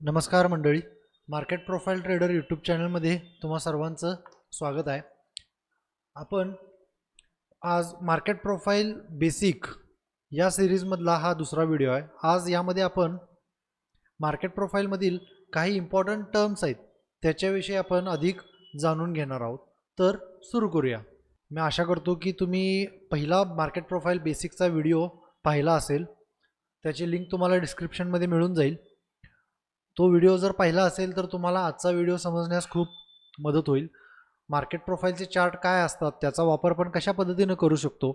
नमस्कार मंडळी, market profile trader YouTube चॅनलमध्ये तुम्हा सर्वांचं स्वागत आहे. आपण आज मार्केट प्रोफाइल बेसिक या सिरीजमधला हा दुसरा व्हिडिओ आहे. आज यामध्ये आपण मार्केट प्रोफाइलमधील काही इम्पॉर्टंट टर्म्स आहेत त्याच्याविषयी आपण अधिक जाणून घेणार आहोत. तर सुरू करूया. मी आशा करतो की तुम्ही पहिला मार्केट प्रोफाइल बेसिकचा व्हिडिओ पाहिला असेल. त्याची लिंक तुम्हाला डिस्क्रिप्शनमध्ये मिळून जाईल. तो व्हिडिओ जर पाहिला असेल तर तुम्हाला आजचा व्हिडिओ समजण्यास खूप मदत होईल. मार्केट प्रोफाइलचे चार्ट काय असतात, त्याचा वापर पण कशा पद्धतीने करू शकतो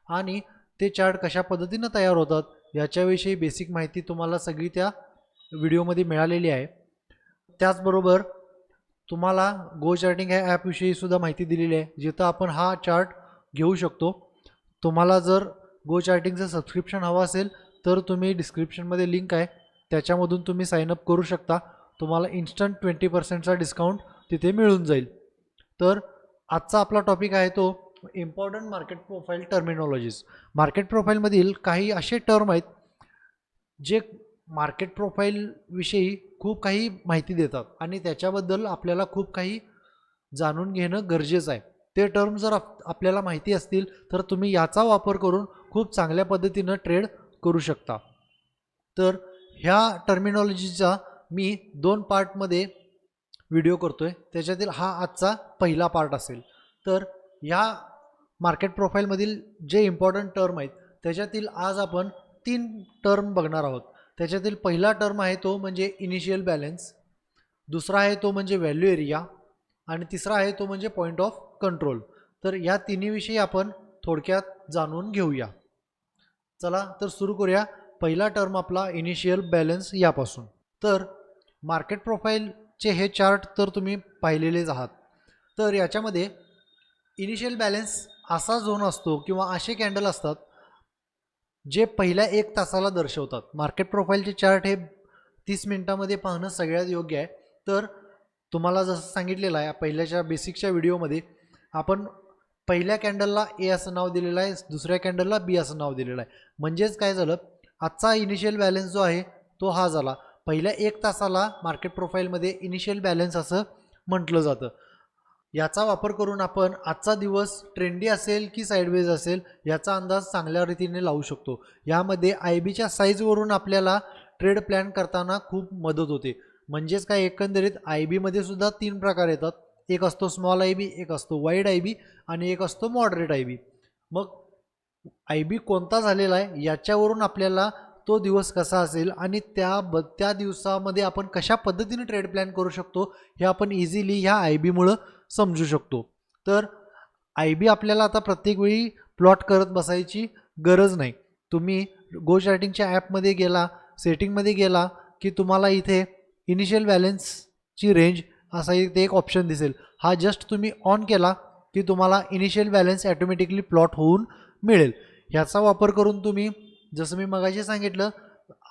आणि ते चार्ट कशा पद्धतीने तयार होतात याच्याविषयी बेसिक माहिती तुम्हाला सगळी त्या व्हिडिओमध्ये मिळालेली आहे. त्याचबरोबर तुम्हाला गो चार्टिंग ह्या ॲपविषयी सुद्धा माहिती दिलेली आहे, जिथं आपण हा चार्ट घेऊ शकतो. तुम्हाला जर गो चार्टिंगचं सबस्क्रिप्शन हवं असेल तर तुम्ही डिस्क्रिप्शनमध्ये लिंक आहे, त्याच्यामधून तुम्ही साइनअप करू शकता. तुम्हाला इन्स्टंट 20% डिस्काउंट तिथे मिळून जाईल. तर आजचा आपला टॉपिक आहे तो इम्पॉर्टंट मार्केट प्रोफाइल टर्मिनॉलॉजीज. मार्केट प्रोफाइलमधील काही असे टर्म आहेत जे मार्केट प्रोफाइल विषयी खूप काही माहिती देतात आणि त्याच्याबद्दल आपल्याला खूप काही जाणून घेणं गरजेचं आहे. ते टर्म जर आपल्याला माहिती असतील तर तुम्ही याचा वापर करून खूप चांगल्या पद्धतीनं ट्रेड करू शकता. तर ह्या टर्मिनॉलॉजीचा मी 2 पार्टमध्ये व्हिडिओ करतोय. त्याच्यातील हा आजचा पहिला पार्ट असेल. तर या मार्केट प्रोफाइलमधील जे इम्पॉर्टंट टर्म आहेत त्याच्यातील आज आपण 3 टर्म बघणार आहोत. त्याच्यातील पहिला टर्म आहे तो म्हणजे इनिशियल बॅलन्स, दुसरा आहे तो म्हणजे व्हॅल्यू एरिया आणि तिसरा आहे तो म्हणजे पॉईंट ऑफ कंट्रोल. तर या तिन्हीविषयी आपण थोडक्यात जाणून घेऊया. चला तर सुरू करूया. पहिला टर्म आपला इनिशियल बॅलन्स यापासून. तर मार्केट प्रोफाइलचे हे चार्ट तर तुम्ही पाहिलेलेच आहात. तर याच्यामध्ये इनिशियल बॅलन्स असा झोन असतो किंवा असे कॅन्डल असतात जे पहिल्या 1 तासाला दर्शवतात. मार्केट प्रोफाइलचे चार्ट हे 30 मिनिटांमध्ये पाहणं सगळ्यात योग्य आहे. तर तुम्हाला जसं सांगितलेलं आहे पहिल्याच्या बेसिकच्या व्हिडिओमध्ये, आपण पहिल्या कॅन्डलला ए असं नाव दिलेलं आहे, दुसऱ्या कॅन्डलला बी असं नाव दिलेलं आहे. म्हणजेच काय झालं, आजचा इनिशियल बॅलन्स जो आहे तो हा झाला. पहिल्या 1 तासाला मार्केट प्रोफाइलमध्ये इनिशियल बॅलन्स असं म्हटलं जातं. याचा वापर करून आपण आजचा दिवस ट्रेंडी असेल की साईडवेज असेल याचा अंदाज चांगल्या रीतीने लावू शकतो. यामध्ये आय बीच्या साईजवरून आपल्याला ट्रेड प्लॅन करताना खूप मदत होते. म्हणजेच काय, एकंदरीत आय बीमध्ये सुद्धा 3 प्रकार येतात. एक असतो स्मॉल आय बी, एक असतो वाईड आय बी आणि एक असतो मॉडरेट आय बी. मग आय बी कोणता झालेला आहे याच्यावरून आपल्याला तो दिवस कसा असेल आणि त्या दिवसामध्ये आपण कशा पद्धतीने ट्रेड प्लॅन करू शकतो हे आपण इझिली ह्या आय बीमुळं समजू शकतो. तर आय बी आपल्याला आता प्रत्येक वेळी प्लॉट करत बसायची गरज नाही. तुम्ही गो चार्टिंगच्या ॲपमध्ये गेला, सेटिंगमध्ये गेला की तुम्हाला इथे इनिशियल बॅलन्सची रेंज असा इथे एक ऑप्शन दिसेल. हा जस्ट तुम्ही ऑन केला की तुम्हाला इनिशियल बॅलन्स ॲटोमॅटिकली प्लॉट होऊन मिळेल. ह्याचा वापर करून तुम्ही जसं मी मगाशी सांगितलं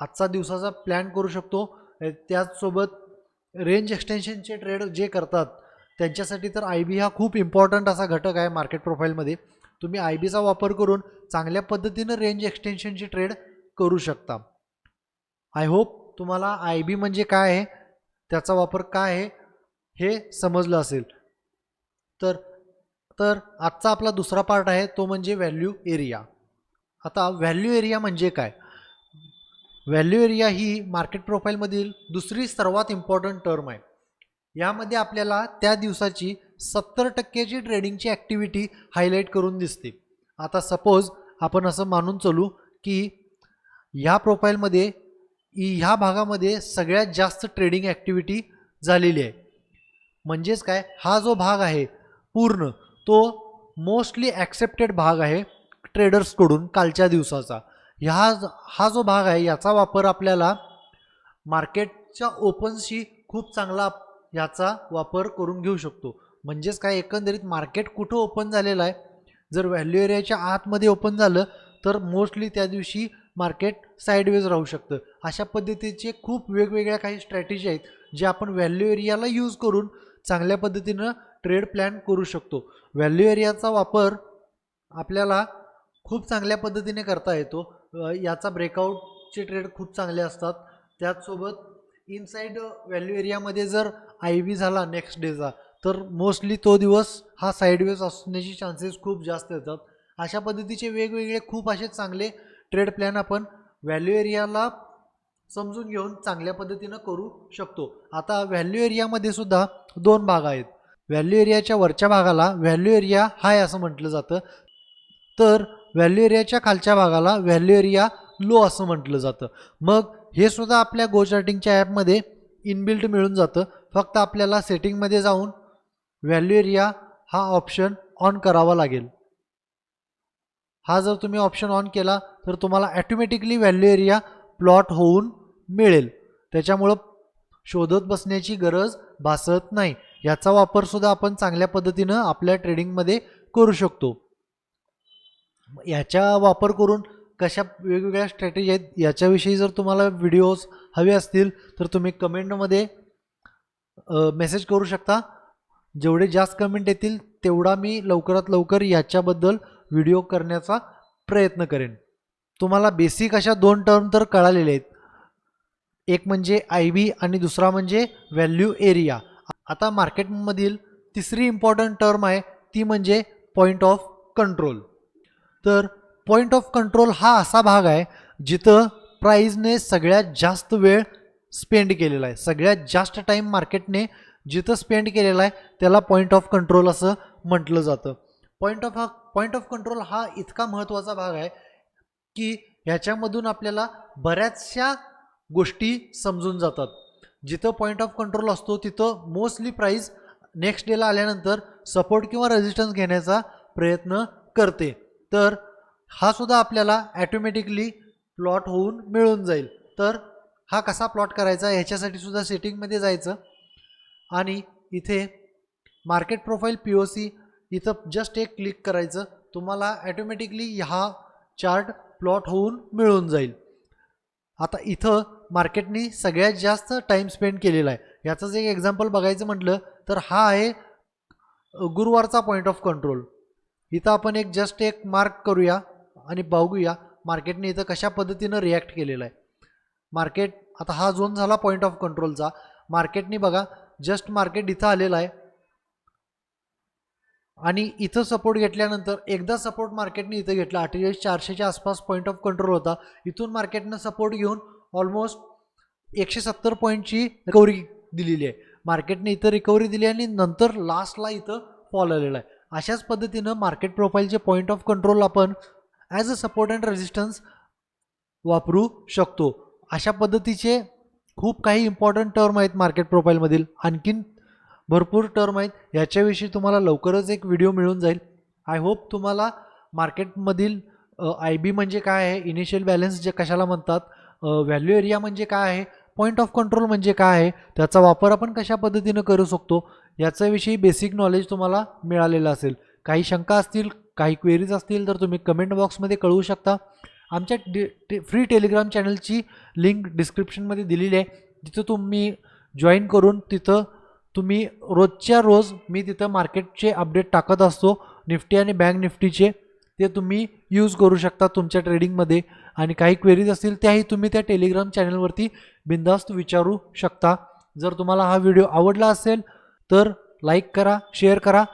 आजचा दिवसाचा प्लॅन करू शकतो. त्याचसोबत रेंज एक्सटेन्शनचे ट्रेड जे करतात त्यांच्यासाठी तर आय बी हा खूप इम्पॉर्टंट असा घटक आहे मार्केट प्रोफाइलमध्ये. तुम्ही आय बीचा वापर करून चांगल्या पद्धतीनं रेंज एक्सटेन्शनची ट्रेड करू शकता. आय होप तुम्हाला आय बी म्हणजे काय आहे, त्याचा वापर काय आहे हे समजलं असेल. तर आजचा आपला दुसरा पार्ट आहे तो म्हणजे व्हॅल्यू एरिया. आता व्हॅल्यू एरिया म्हणजे काय? व्हॅल्यू एरिया ही मार्केट प्रोफाइलमधील दुसरी सर्वात इम्पॉर्टंट टर्म आहे. यामध्ये आपल्याला त्या दिवसाची 70% ट्रेडिंगची ॲक्टिव्हिटी हायलाईट करून दिसते. आता सपोज आपण असं मानून चलू की ह्या प्रोफाइलमध्ये ह्या भागामध्ये सगळ्यात जास्त ट्रेडिंग ॲक्टिव्हिटी झालेली आहे. म्हणजेच काय, हा जो भाग आहे पूर्ण तो मोस्टली ॲक्सेप्टेड भाग आहे ट्रेडर्सकडून कालच्या दिवसाचा. हा जो भाग आहे याचा वापर आपल्याला मार्केटच्या ओपनशी खूप चांगला याचा वापर करून घेऊ शकतो. म्हणजेच काय, एकंदरीत मार्केट कुठं ओपन झालेलं आहे, जर व्हॅल्यू एरियाच्या आतमध्ये ओपन झालं तर मोस्टली त्या दिवशी मार्केट साईडवेज राहू शकतं. अशा पद्धतीचे खूप वेगवेगळ्या काही स्ट्रॅटेजी आहेत जे आपण व्हॅल्यू एरियाला यूज करून चांगल्या पद्धतीनं ट्रेड प्लॅन करू शकतो. व्हॅल्यू एरियाचा वापर आपल्याला खूप चांगल्या पद्धतीने करता येतो. याचा ब्रेकआउटचे ट्रेड खूप चांगले असतात. त्याचसोबत इनसाइड व्हॅल्यू एरियामध्ये जर आय बी झाला नेक्स्ट डेचा तर मोस्टली तो दिवस हा साईडवेज असण्याची चान्सेस खूप जास्त येतात. अशा पद्धतीचे वेगवेगळे खूप असे चांगले ट्रेड प्लॅन आपण व्हॅल्यू एरियाला समजून घेऊन चांगल्या पद्धतीनं करू शकतो. आता व्हॅल्यू एरियामध्ये सुद्धा दोन भाग आहेत. व्हॅल्यू एरियाच्या वरच्या भागाला व्हॅल्यू एरिया हाय असं म्हटलं जातं, तर व्हॅल्यू एरियाच्या खालच्या भागाला व्हॅल्यू एरिया लो असं म्हटलं जातं. मग हे सुद्धा आपल्या गो चार्टिंगच्या ॲपमध्ये इनबिल्ट मिळून जातं. फक्त आपल्याला सेटिंगमध्ये जाऊन व्हॅल्यू एरिया हा ऑप्शन ऑन करावा लागेल. हा जर तुम्ही ऑप्शन ऑन केला तर तुम्हाला ॲटोमॅटिकली व्हॅल्यू एरिया प्लॉट होऊन मिळेल. त्याच्यामुळं शोधत बसण्याची गरज भासत नाही. याचा वापर सुद्धा आपण चांगल्या पद्धतीनं आपल्या ट्रेडिंगमध्ये करू शकतो. याचा वापर करून कशा वेगवेगळ्या स्ट्रॅटेजी आहेत याच्याविषयी जर तुम्हाला व्हिडिओज हवे असतील तर तुम्ही कमेंटमध्ये मेसेज करू शकता. जेवढे जास्त कमेंट येतील तेवढा मी लवकरात लवकर याच्याबद्दल व्हिडिओ करण्याचा प्रयत्न करेन. तुम्हाला बेसिक अशा दोन टर्म तर कळालेले आहेत, एक म्हणजे आय बी आणि दुसरा म्हणजे व्हॅल्यू एरिया. आता मार्केटमधील तिसरी इम्पॉर्टंट टर्म आहे ती म्हणजे पॉईंट ऑफ कंट्रोल. तर पॉईंट ऑफ कंट्रोल हा असा भाग आहे जिथं प्राईजने सगळ्यात जास्त वेळ स्पेंड केलेला आहे. सगळ्यात जास्त टाईम मार्केटने जिथं स्पेंड केलेला आहे त्याला पॉईंट ऑफ कंट्रोल असं म्हटलं जातं. पॉईंट ऑफ कंट्रोल हा इतका महत्त्वाचा भाग आहे की ह्याच्यामधून आपल्याला बऱ्याचशा गोष्टी समजून जातात. जिथं पॉईंट ऑफ कंट्रोल असतो तिथं मोस्टली प्राईस नेक्स्ट डेला आल्यानंतर सपोर्ट किंवा रेजिस्टन्स घेण्याचा प्रयत्न करते. तर हा सुद्धा आपल्याला ॲटोमॅटिकली प्लॉट होऊन मिळून जाईल. तर हा कसा प्लॉट करायचा ह्याच्यासाठी सुद्धा सेटिंगमध्ये जायचं आणि इथे मार्केट प्रोफाईल POC इथं जस्ट एक क्लिक करायचं. तुम्हाला ॲटोमॅटिकली हा चार्ट प्लॉट होऊन मिळून जाईल. आता इथं मार्केटनी सगळ्यात जास्त टाईम स्पेंड केलेला आहे. याचंच एक एक्झाम्पल बघायचं म्हटलं तर हा आहे गुरुवारचा पॉईंट ऑफ कंट्रोल. इथं आपण जस्ट एक मार्क करूया आणि बघूया मार्केटने इथं कशा पद्धतीनं रिॲक्ट केलेलं आहे. मार्केट आता हा झोन झाला पॉईंट ऑफ कंट्रोलचा. मार्केटने बघा जस्ट मार्केट इथं आलेलं आहे आणि इथं सपोर्ट घेतल्यानंतर एकदा सपोर्ट मार्केटने इथं घेतला 48,400च्या आसपास पॉईंट ऑफ कंट्रोल होता. इथून मार्केटनं सपोर्ट घेऊन ऑलमोस्ट 170 पॉईंटची रिकव्हरी दिलेली आहे. मार्केटने इथं रिकव्हरी दिली आणि नंतर लास्टला इथं फॉल आलेला आहे. अशाच पद्धतीनं मार्केट प्रोफाईलचे पॉईंट ऑफ कंट्रोल आपण as a support and resistance वापरू शकतो. अशा पद्धतीचे खूप काही इम्पॉर्टंट टर्म आहेत मार्केट प्रोफाईलमधील. आणखीन भरपूर टर्म आहेत, याच्याविषयी तुम्हाला लवकरच एक व्हिडिओ मिळून जाईल. आय होप तुम्हाला मार्केटमधील आय बी म्हणजे काय आहे, इनिशियल बॅलन्स जे कशाला म्हणतात, व्हॅल्यू एरिया म्हणजे काय आहे, पॉईंट ऑफ कंट्रोल म्हणजे काय आहे, त्याचा वापर आपण कशा पद्धतीनं करू शकतो याच्याविषयी बेसिक नॉलेज तुम्हाला मिळालेलं असेल. काही शंका असतील, काही क्वेरीज असतील तर तुम्ही कमेंट बॉक्समध्ये कळवू शकता. आमच्या फ्री टेलिग्राम चॅनलची लिंक डिस्क्रिप्शनमध्ये दिलेली आहे. तिथं तुम्ही जॉईन करून तिथं तुम्ही रोजच्या रोज मी तिथं मार्केटचे अपडेट टाकत असतो, निफ्टी आणि बँक निफ्टीचे. ते तुम्ही यूज करू शकता तुमच्या ट्रेडिंगमध्ये. आणि काही क्वेरीज असतील त्याही तुम्ही त्या टेलिग्राम चॅनलवरती बिनधास्त विचारू शकता. जर तुम्हाला हा व्हिडिओ आवडला असेल तर लाईक करा, शेअर करा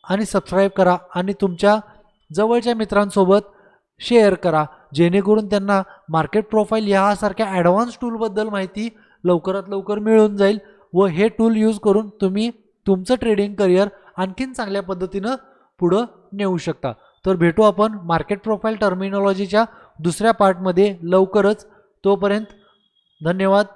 आणि सबस्क्राईब करा आणि तुमच्या जवळच्या मित्रांसोबत शेअर करा, जेणेकरून त्यांना मार्केट प्रोफाईल यासारख्या ॲडव्हान्स टूलबद्दल माहिती लवकरात लवकर मिळून जाईल व हे टूल यूज करून तुम्ही तुमचं ट्रेडिंग करिअर आणखीन चांगल्या पद्धतीनं पुढं नेऊ शकता. तर भेटू आपण मार्केट प्रोफाईल टर्मिनॉलॉजीच्या दुसऱ्या पार्टमध्ये लवकरच. तोपर्यंत धन्यवाद.